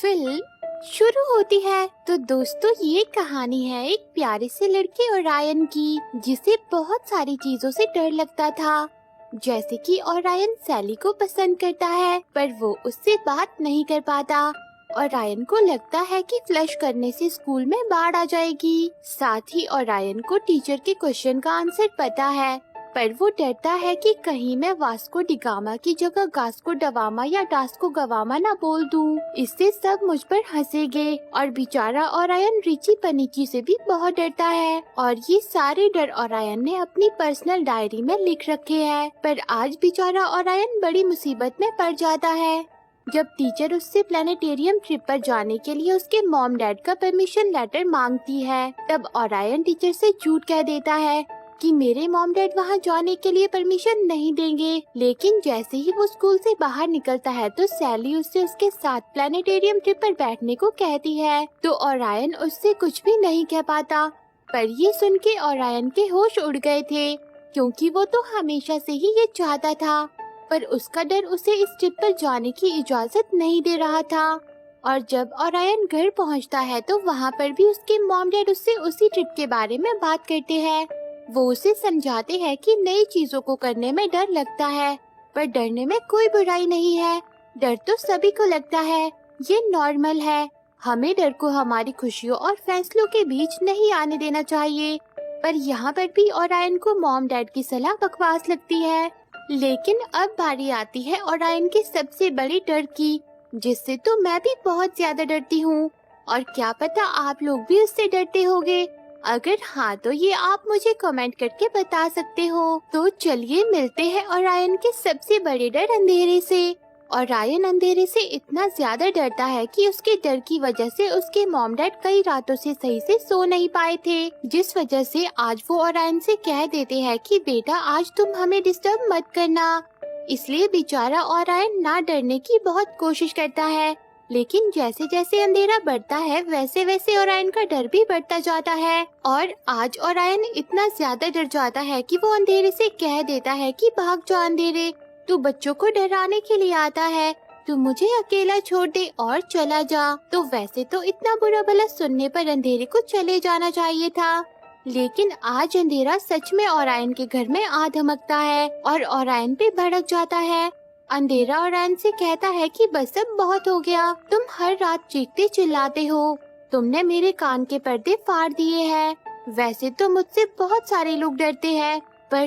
Film शुरू होती है तो दोस्तों ये कहानी है एक प्यारे से लड़के ओरायन की, जिसे बहुत सारी चीजों से डर लगता था। जैसे कि ओरायन सैली को पसंद करता है पर वो उससे बात नहीं कर पाता। ओरायन को लगता है कि फ्लश करने से स्कूल में बाढ़ आ जाएगी। साथ ही ओरायन को टीचर के क्वेश्चन का आंसर पता है, पर वो डरता है कि कहीं मैं वास्को डिगामा की जगह गास्को डवामा या डास्को गवामा ना बोल दूं। इससे सब मुझ पर हंसेंगे। और बेचारा ओरायन रिची पनीची से भी बहुत डरता है और ये सारे डर ओरायन ने अपनी पर्सनल डायरी में लिख रखे हैं। पर आज बेचारा ओरायन बड़ी मुसीबत में पड़ जाता है जब टीचर उससे प्लानिटेरियम ट्रिप पर जाने के लिए उसके मॉम डैड का परमिशन लेटर मांगती है। तब ओरायन टीचर से झूठ कह देता है कि मेरे मॉम डैड वहाँ जाने के लिए परमिशन नहीं देंगे। लेकिन जैसे ही वो स्कूल से बाहर निकलता है तो सैली उससे उसके साथ प्लानिटेरियम ट्रिप पर बैठने को कहती है, तो ओरायन उससे कुछ भी नहीं कह पाता। पर ये सुन के ओरायन के होश उड़ गए थे, क्योंकि वो तो हमेशा से ही ये चाहता था, पर उसका डर उसे इस ट्रिप पर जाने की इजाजत नहीं दे रहा था। और जब ओरायन घर पहुंचता है तो वहाँ पर भी उसके मॉम डैड उससे उसी ट्रिप के बारे में बात करते हैं। वो उसे समझाते हैं कि नई चीजों को करने में डर लगता है, पर डरने में कोई बुराई नहीं है। डर तो सभी को लगता है, ये नॉर्मल है। हमें डर को हमारी खुशियों और फैसलों के बीच नहीं आने देना चाहिए। पर यहाँ पर भी ओरायन को मॉम डैड की सलाह बकवास लगती है। लेकिन अब बारी आती है ओरायन के सबसे बड़े डर की, जिससे तो मैं भी बहुत ज्यादा डरती हूँ। और क्या पता आप लोग भी उससे डरते होंगे। अगर हाँ तो ये आप मुझे कमेंट करके बता सकते हो। तो चलिए मिलते हैं ओरायन के सबसे बड़े डर अंधेरे से। ओरायन अंधेरे से इतना ज्यादा डरता है कि उसके डर की वजह से उसके मॉम डैड कई रातों से सही से सो नहीं पाए थे, जिस वजह से आज वो ओरायन से कह देते हैं कि बेटा आज तुम हमें डिस्टर्ब मत करना। इसलिए बेचारा ओरायन ना डरने की बहुत कोशिश करता है, लेकिन जैसे जैसे अंधेरा बढ़ता है वैसे वैसे ओरायन का डर भी बढ़ता जाता है। और आज ओरायन इतना ज्यादा डर जाता है कि वो अंधेरे से कह देता है कि भाग जा अंधेरे, तू बच्चों को डराने के लिए आता है, तू मुझे अकेला छोड़ दे और चला जा। तो वैसे तो इतना बुरा भला सुनने पर अंधेरे को चले जाना चाहिए था, लेकिन आज अंधेरा सच में ओरायन के घर में आ धमकता है और ओरायन पे भड़क जाता है। अंधेरा ओरायन से कहता है कि बस अब बहुत हो गया, तुम हर रात चीखते चिल्लाते हो, तुमने मेरे कान के पर्दे फाड़ दिए हैं। वैसे तो मुझसे बहुत सारे लोग डरते हैं, पर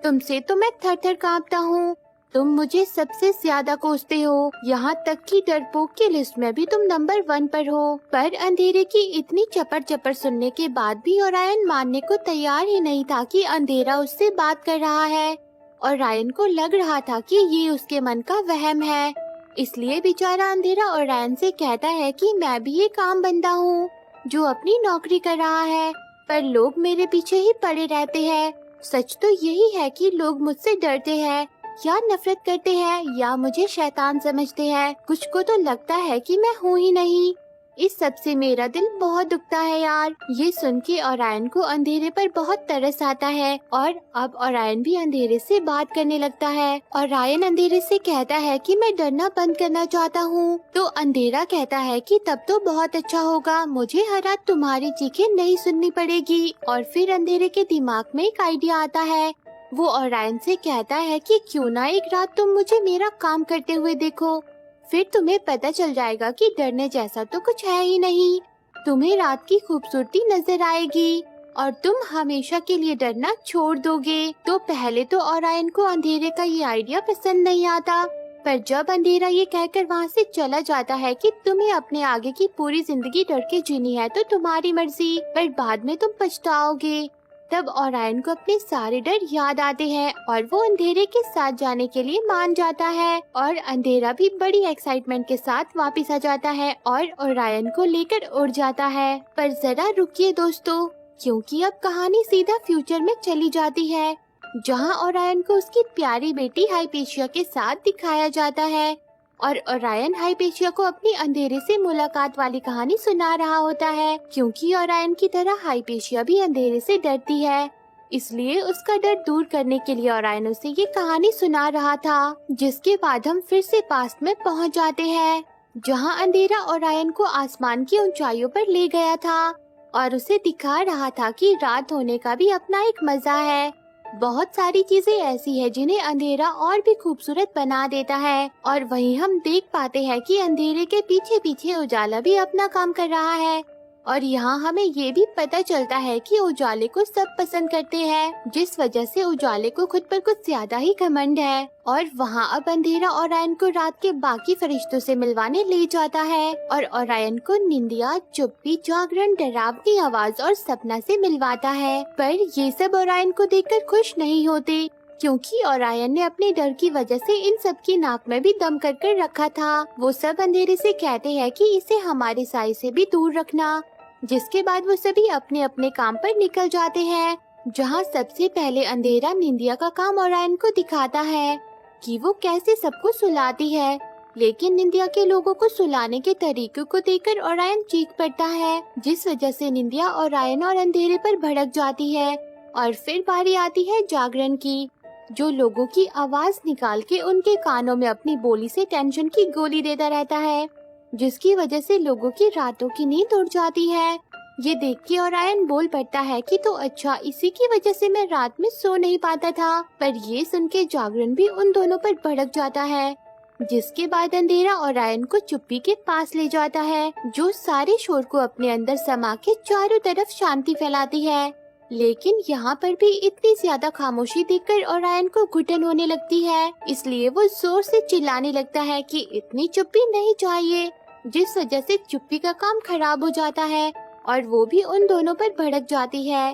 तुमसे तो मैं थर थर कांपता हूँ। तुम मुझे सबसे ज्यादा कोसते हो, यहाँ तक कि डरपोक की लिस्ट में भी तुम नंबर 1 पर हो। पर अंधेरे की इतनी चपर चपर सुनने के बाद भी ओरायन मानने को तैयार ही नहीं था कि अंधेरा उससे बात कर रहा है। ओरायन को लग रहा था कि ये उसके मन का वहम है। इसलिए बेचारा अंधेरा ओरायन से कहता है कि मैं भी एक आम बंदा हूँ जो अपनी नौकरी कर रहा है, पर लोग मेरे पीछे ही पड़े रहते हैं। सच तो यही है कि लोग मुझसे डरते हैं या नफरत करते हैं या मुझे शैतान समझते हैं। कुछ को तो लगता है कि मैं हूँ ही नहीं। इस सब से मेरा दिल बहुत दुखता है यार। ये सुन के ओरायन को अंधेरे पर बहुत तरस आता है और अब ओरायन भी अंधेरे से बात करने लगता है। ओरायन अंधेरे से कहता है कि मैं डरना बंद करना चाहता हूँ। तो अंधेरा कहता है कि तब तो बहुत अच्छा होगा, मुझे हर रात तुम्हारी चीखें नहीं सुननी पड़ेगी। और फिर अंधेरे के दिमाग में एक आइडिया आता है। वो ओरायन से कहता है कि क्यों ना एक रात तुम मुझे मेरा काम करते हुए देखो, फिर तुम्हें पता चल जाएगा कि डरने जैसा तो कुछ है ही नहीं। तुम्हें रात की खूबसूरती नजर आएगी और तुम हमेशा के लिए डरना छोड़ दोगे। तो पहले तो ओरायन को अंधेरे का ये आइडिया पसंद नहीं आता, पर जब अंधेरा ये कहकर वहाँ से चला जाता है कि तुम्हें अपने आगे की पूरी जिंदगी डर के जीनी है तो तुम्हारी मर्जी, पर बाद में तुम पछताओगे, तब ओरायन को अपने सारे डर याद आते हैं और वो अंधेरे के साथ जाने के लिए मान जाता है। और अंधेरा भी बड़ी एक्साइटमेंट के साथ वापस आ जाता है और ओरायन को लेकर उड़ जाता है। पर जरा रुकिए दोस्तों, क्योंकि अब कहानी सीधा फ्यूचर में चली जाती है, जहां ओरायन को उसकी प्यारी बेटी हाइपेशिया के साथ दिखाया जाता है। और ओरायन हाइपेशिया को अपनी अंधेरे से मुलाकात वाली कहानी सुना रहा होता है, क्योंकि ओरायन की तरह हाइपेशिया भी अंधेरे से डरती है। इसलिए उसका डर दूर करने के लिए ओरायन उसे ये कहानी सुना रहा था। जिसके बाद हम फिर से पास्ट में पहुंच जाते हैं, जहाँ अंधेरा ओरायन को आसमान की ऊंचाइयों पर ले गया था और उसे दिखा रहा था कि रात होने का भी अपना एक मजा है। बहुत सारी चीजें ऐसी है जिन्हें अंधेरा और भी खूबसूरत बना देता है, और वहीं हम देख पाते हैं कि अंधेरे के पीछे पीछे उजाला भी अपना काम कर रहा है। और यहाँ हमें ये भी पता चलता है कि उजाले को सब पसंद करते हैं, जिस वजह से उजाले को खुद पर कुछ ज्यादा ही घमंड है। और वहाँ अब अंधेरा ओरायन को रात के बाकी फरिश्तों से मिलवाने ले जाता है और ओरायन को निंदिया, चुप्पी, जागरण, डरावनी आवाज और सपना से मिलवाता है। पर ये सब ओरायन को देखकर खुश नहीं होते, क्योंकि ओरायन ने अपने डर की वजह से इन सब की नाक में भी दम कर रखा था। वो सब अंधेरे से कहते हैं कि इसे हमारे साए से भी दूर रखना, जिसके बाद वो सभी अपने अपने काम पर निकल जाते हैं। जहाँ सबसे पहले अंधेरा निंदिया का काम ओरायन को दिखाता है कि वो कैसे सबको सुलाती है, लेकिन निंदिया के लोगों को सुलाने के तरीकों को देखकर ओरायन चीख पड़ता है, जिस वजह से निंदिया ओरायन और अंधेरे पर भड़क जाती है। और फिर बारी आती है जागरण की, जो लोगों की आवाज निकाल के उनके कानों में अपनी बोली से टेंशन की गोली देता रहता है, जिसकी वजह से लोगों की रातों की नींद उड़ जाती है। ये देख के ओरायन बोल पड़ता है कि तो अच्छा, इसी की वजह से मैं रात में सो नहीं पाता था। पर ये सुन के जागरण भी उन दोनों पर भड़क जाता है, जिसके बाद अंधेरा ओरायन को चुप्पी के पास ले जाता है, जो सारे शोर को अपने अंदर समा के चारों तरफ शांति फैलाती है। लेकिन यहाँ पर भी इतनी ज्यादा खामोशी देखकर ओरायन को घुटन होने लगती है, इसलिए वो जोर से चिल्लाने लगता है कि इतनी चुप्पी नहीं चाहिए, जिस वजह से चुप्पी का काम खराब हो जाता है और वो भी उन दोनों पर भड़क जाती है।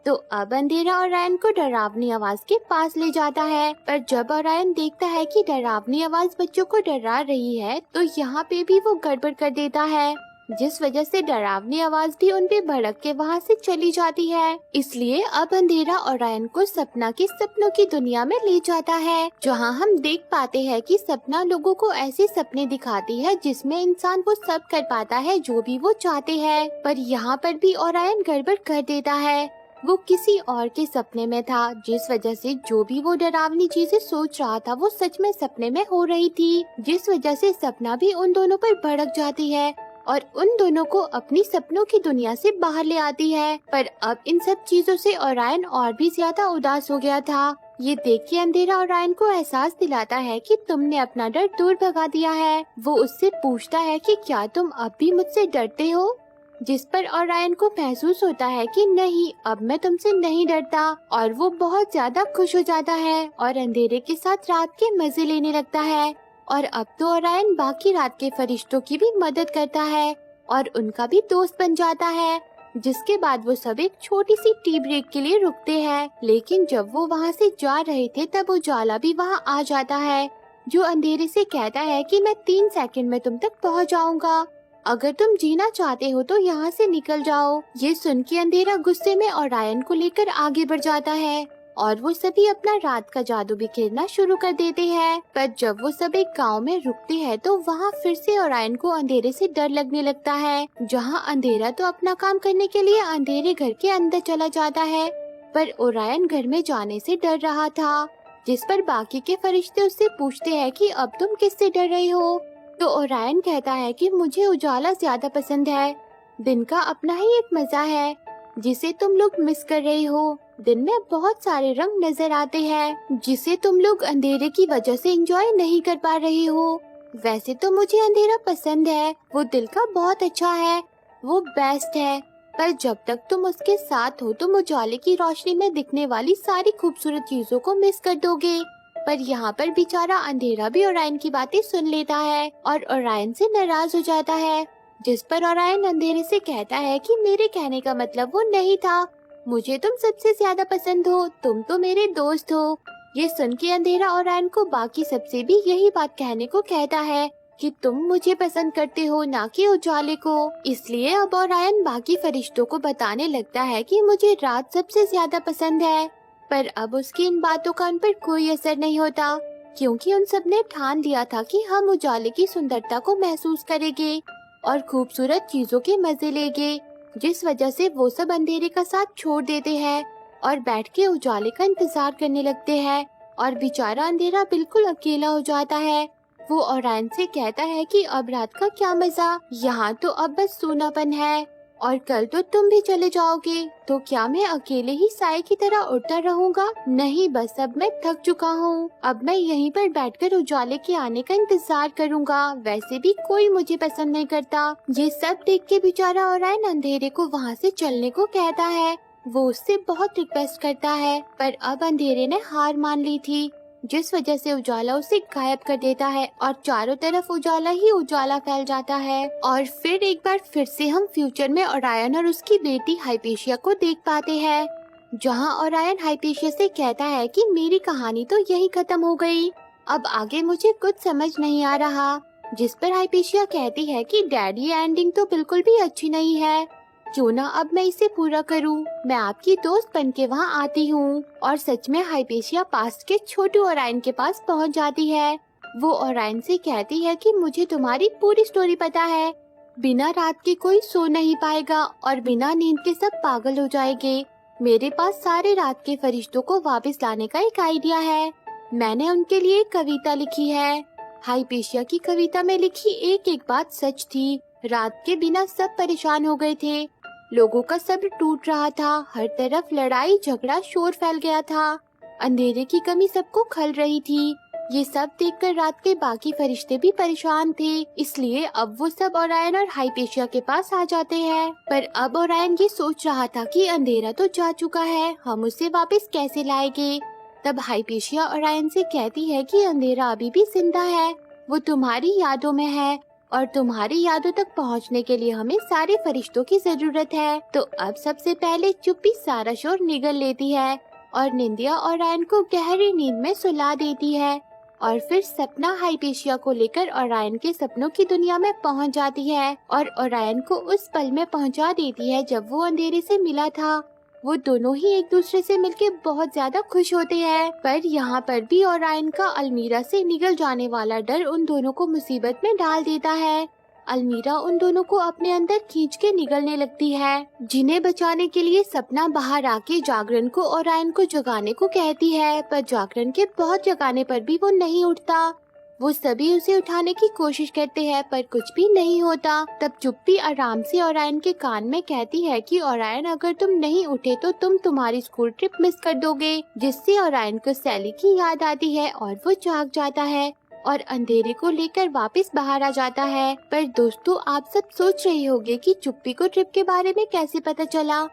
तो अब अंधेरा ओरायन को डरावनी आवाज के पास ले जाता है, पर जब ओरायन देखता है कि डरावनी आवाज बच्चों को डरा रही है, तो यहाँ पे भी वो गड़बड़ कर देता है, जिस वजह से डरावनी आवाज भी उन पे भड़क के वहाँ से चली जाती है। इसलिए अब अंधेरा ओरायन को सपना के सपनों की दुनिया में ले जाता है, जहाँ हम देख पाते हैं कि सपना लोगों को ऐसे सपने दिखाती है जिसमें इंसान वो सब कर पाता है जो भी वो चाहते हैं। पर यहाँ पर भी ओरायन गड़बड़ कर देता है, वो किसी और के सपने में था, जिस वजह से जो भी वो डरावनी चीजें सोच रहा था वो सच में सपने में हो रही थी, जिस वजह से सपना भी उन दोनों पर भड़क जाती है और उन दोनों को अपनी सपनों की दुनिया से बाहर ले आती है। पर अब इन सब चीजों से ओरायन और भी ज्यादा उदास हो गया था। ये देख के अंधेरा ओरायन को एहसास दिलाता है कि तुमने अपना डर दूर भगा दिया है। वो उससे पूछता है कि क्या तुम अब भी मुझसे डरते हो, जिस पर ओरायन को महसूस होता है कि नहीं, अब मैं तुमसे नहीं डरता, और वो बहुत ज्यादा खुश हो जाता है और अंधेरे के साथ रात के मजे लेने लगता है। और अब तो ओरायन बाकी रात के फरिश्तों की भी मदद करता है और उनका भी दोस्त बन जाता है, जिसके बाद वो सब एक छोटी सी टी ब्रेक के लिए रुकते हैं। लेकिन जब वो वहाँ से जा रहे थे तब उजाला भी वहाँ आ जाता है, जो अंधेरे से कहता है कि मैं 3 सेकंड में तुम तक पहुँच जाऊंगा, अगर तुम जीना चाहते हो तो यहाँ से निकल जाओ। ये सुन के अंधेरा गुस्से में ओरायन को लेकर आगे बढ़ जाता है और वो सभी अपना रात का जादू बिखेरना शुरू कर देते हैं। पर जब वो सब एक गांव में रुकते हैं तो वहाँ फिर से ओरायन को अंधेरे से डर लगने लगता है, जहाँ अंधेरा तो अपना काम करने के लिए अंधेरे घर के अंदर चला जाता है, पर ओरायन घर में जाने से डर रहा था, जिस पर बाकी के फरिश्ते उससे पूछते हैं कि अब तुम किससे डर रहे हो। तो ओरायन कहता है कि मुझे उजाला ज्यादा पसंद है, दिन का अपना ही एक मजा है जिसे तुम लोग मिस कर रहे हो। दिन में बहुत सारे रंग नजर आते हैं जिसे तुम लोग अंधेरे की वजह से एंजॉय नहीं कर पा रहे हो। वैसे तो मुझे अंधेरा पसंद है, वो दिल का बहुत अच्छा है, वो बेस्ट है, पर जब तक तुम उसके साथ हो तुम उजाले की रोशनी में दिखने वाली सारी खूबसूरत चीजों को मिस कर दोगे। पर यहाँ पर बेचारा अंधेरा भी ओरायन की बातें सुन लेता है और ओरायन से नाराज हो जाता है, जिस पर ओरायन अंधेरे से कहता है कि मेरे कहने का मतलब वो नहीं था, मुझे तुम सबसे ज्यादा पसंद हो, तुम तो मेरे दोस्त हो। ये सुन के अंधेरा ओरायन को बाकी सबसे भी यही बात कहने को कहता है कि तुम मुझे पसंद करते हो, ना कि उजाले को। इसलिए अब ओरायन बाकी फरिश्तों को बताने लगता है कि मुझे रात सबसे ज्यादा पसंद है। पर अब उसकी इन बातों का उन पर कोई असर नहीं होता, क्योंकि उन सब ने ठान लिया था कि हम उजाले की सुंदरता को महसूस करेंगे और खूबसूरत चीजों के मजे लेंगे, जिस वजह से वो सब अंधेरे का साथ छोड़ देते हैं और बैठ के उजाले का इंतजार करने लगते हैं। और बेचारा अंधेरा बिल्कुल अकेला हो जाता है। वो ओरायन से कहता है कि अब रात का क्या मजा, यहाँ तो अब बस सूनापन है और कल तो तुम भी चले जाओगे, तो क्या मैं अकेले ही साए की तरह उड़ता रहूंगा? नहीं, बस अब मैं थक चुका हूँ। अब मैं यहीं पर बैठकर उजाले के आने का इंतजार करूंगा। वैसे भी कोई मुझे पसंद नहीं करता। ये सब देख के बेचारा ओरायन अंधेरे को वहाँ से चलने को कहता है। वो उससे बहुत रिक्वेस्ट करता है, पर अब अंधेरे ने हार मान ली थी, जिस वजह से उजाला उसे गायब कर देता है और चारों तरफ उजाला ही उजाला फैल जाता है। और फिर एक बार फिर से हम फ्यूचर में ओरायन और उसकी बेटी हाइपेशिया को देख पाते हैं, जहां ओरायन हाइपेशिया से कहता है कि मेरी कहानी तो यही खत्म हो गई, अब आगे मुझे कुछ समझ नहीं आ रहा। जिस पर हाइपेशिया कहती है कि डैडी एंडिंग तो बिल्कुल भी अच्छी नहीं है, क्यों ना अब मैं इसे पूरा करूं। मैं आपकी दोस्त बन के वहाँ आती हूँ। और सच में हाइपेशिया पास्ट के छोटू ओरायन के पास पहुँच जाती है। वो ओरायन से कहती है कि मुझे तुम्हारी पूरी स्टोरी पता है, बिना रात के कोई सो नहीं पाएगा और बिना नींद के सब पागल हो जाएंगे। मेरे पास सारे रात के फरिश्तों को वापस लाने का एक आइडिया है। मैंने उनके लिए एक कविता लिखी है। हाइपेशिया की कविता में लिखी एक एक बात सच थी। रात के बिना सब परेशान हो गए थे, लोगों का सब्र टूट रहा था, हर तरफ लड़ाई झगड़ा शोर फैल गया था, अंधेरे की कमी सबको खल रही थी। ये सब देखकर रात के बाकी फरिश्ते भी परेशान थे, इसलिए अब वो सब ओरायन और हाइपेशिया के पास आ जाते हैं। पर अब ओरायन ये सोच रहा था कि अंधेरा तो जा चुका है, हम उसे वापस कैसे लाएंगे। तब हाइपेशिया ओरायन से कहती है कि अंधेरा अभी भी जिंदा है, वो तुम्हारी यादों में है और तुम्हारी यादों तक पहुंचने के लिए हमें सारे फरिश्तों की जरूरत है। तो अब सबसे पहले चुप्पी सारा शोर निगल लेती है और निंदिया ओरायन को गहरी नींद में सुला देती है। और फिर सपना हाइपेशिया को लेकर ओरायन के सपनों की दुनिया में पहुंच जाती है और ओरायन को उस पल में पहुंचा देती है जब वो अंधेरे से मिला था। वो दोनों ही एक दूसरे से मिलके बहुत ज्यादा खुश होते हैं, पर यहाँ पर भी ओरायन का अलमीरा से निकल जाने वाला डर उन दोनों को मुसीबत में डाल देता है। अलमीरा उन दोनों को अपने अंदर खींच के निगलने लगती है, जिन्हें बचाने के लिए सपना बाहर आके जागरण को ओरायन को जगाने को कहती है, पर जागरण के बहुत जगाने पर भी वो नहीं उठता। वो सभी उसे उठाने की कोशिश करते हैं पर कुछ भी नहीं होता। तब चुप्पी आराम से ओरायन के कान में कहती है कि ओरायन अगर तुम नहीं उठे तो तुम तुम्हारी स्कूल ट्रिप मिस कर दोगे, जिससे ओरायन को सैली की याद आती है और वो जाग जाता है और अंधेरे को लेकर वापस बाहर आ जाता है। पर दोस्तों, आप सब सोच रहे होंगे कि चुप्पी को ट्रिप के बारे में कैसे पता चला।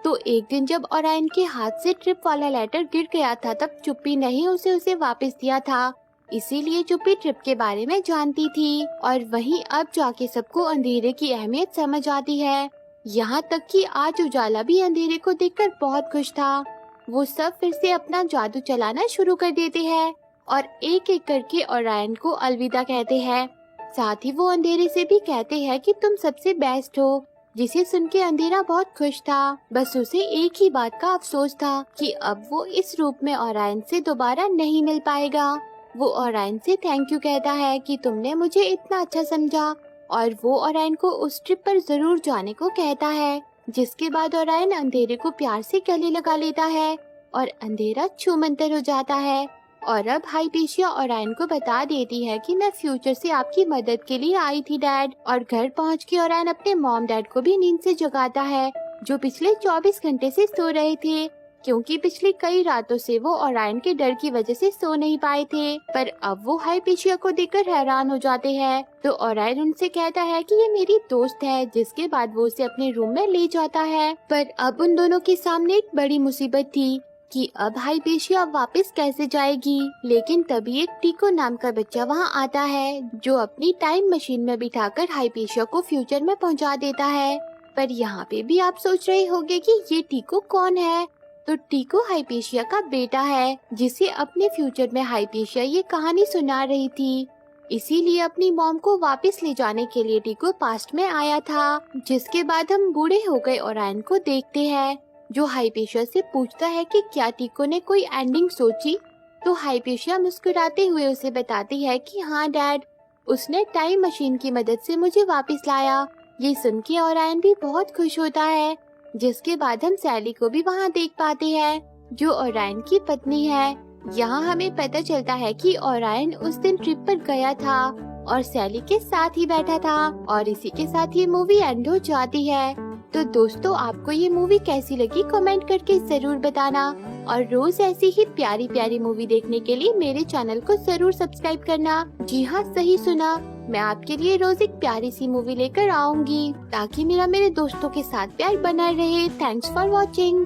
तो एक दिन जब ओरायन के हाथ से ट्रिप वाला लेटर गिर गया था, तब चुप्पी ने ही उसे वापस दिया था, इसीलिए चुप्पी ट्रिप के बारे में जानती थी। और वहीं अब जाके सबको अंधेरे की अहमियत समझ आती है। यहाँ तक कि आज उजाला भी अंधेरे को देखकर बहुत खुश था। वो सब फिर से अपना जादू चलाना शुरू कर देते हैं और एक एक करके ओरायन को अलविदा कहते हैं। साथ ही वो अंधेरे से भी कहते हैं कि तुम सबसे बेस्ट हो, जिसे सुन के अंधेरा बहुत खुश था। बस उसे एक ही बात का अफसोस था कि अब वो इस रूप में ओरायन से दोबारा नहीं मिल पाएगा। वो ओरायन से थैंक यू कहता है कि तुमने मुझे इतना अच्छा समझा, और वो ओरायन को उस ट्रिप पर जरूर जाने को कहता है। जिसके बाद ओरायन अंधेरे को प्यार से गले लगा लेता है और अंधेरा छूमंतर हो जाता है। और अब हाइपेशिया ओरायन को बता देती है कि मैं फ्यूचर से आपकी मदद के लिए आई थी डैड। और घर पहुंच के ओरायन अपने मॉम डैड को भी नींद से जगाता है, जो पिछले 24 घंटे से सो रहे थे, क्योंकि पिछली कई रातों से वो ओरायन के डर की वजह से सो नहीं पाए थे। पर अब वो हाइपेशिया को देखकर हैरान हो जाते हैं। तो ओरायन उनसे कहता है कि ये मेरी दोस्त है, जिसके बाद वो उसे अपने रूम में ले जाता है। पर अब उन दोनों के सामने एक बड़ी मुसीबत थी कि अब हाइपेशिया वापस कैसे जाएगी। लेकिन तभी एक टीको नाम का बच्चा वहाँ आता है, जो अपनी टाइम मशीन में बिठाकर हाइपेशिया को फ्यूचर में पहुँचा देता है। पर यहाँ पे भी आप सोच रहे होंगे कि ये टीको कौन है। तो टीको हाइपेशिया का बेटा है, जिसे अपने फ्यूचर में हाइपेशिया ये कहानी सुना रही थी। इसीलिए अपनी मॉम को वापस ले जाने के लिए टीको पास्ट में आया था। जिसके बाद हम बूढ़े हो गए ओरायन को देखते हैं, जो हाइपेशिया से पूछता है कि क्या टीको ने कोई एंडिंग सोची। तो हाइपेशिया मुस्कुराते हुए उसे बताती है कि हाँ डैड, उसने टाइम मशीन की मदद से मुझे वापस लाया। ये सुन के ओरायन भी बहुत खुश होता है। जिसके बाद हम सैली को भी वहाँ देख पाते हैं, जो ओरायन की पत्नी है। यहाँ हमें पता चलता है कि ओरायन उस दिन ट्रिप पर गया था और सैली के साथ ही बैठा था और इसी के साथ ये मूवी एंड हो जाती है। तो दोस्तों, आपको ये मूवी कैसी लगी कमेंट करके जरूर बताना और रोज ऐसी ही प्यारी प्यारी मूवी देखने के लिए मेरे चैनल को जरूर सब्सक्राइब करना। जी हाँ, सही सुना, मैं आपके लिए रोज एक प्यारी सी मूवी लेकर आऊंगी ताकि मेरे दोस्तों के साथ प्यार बना रहे। Thanks for watching.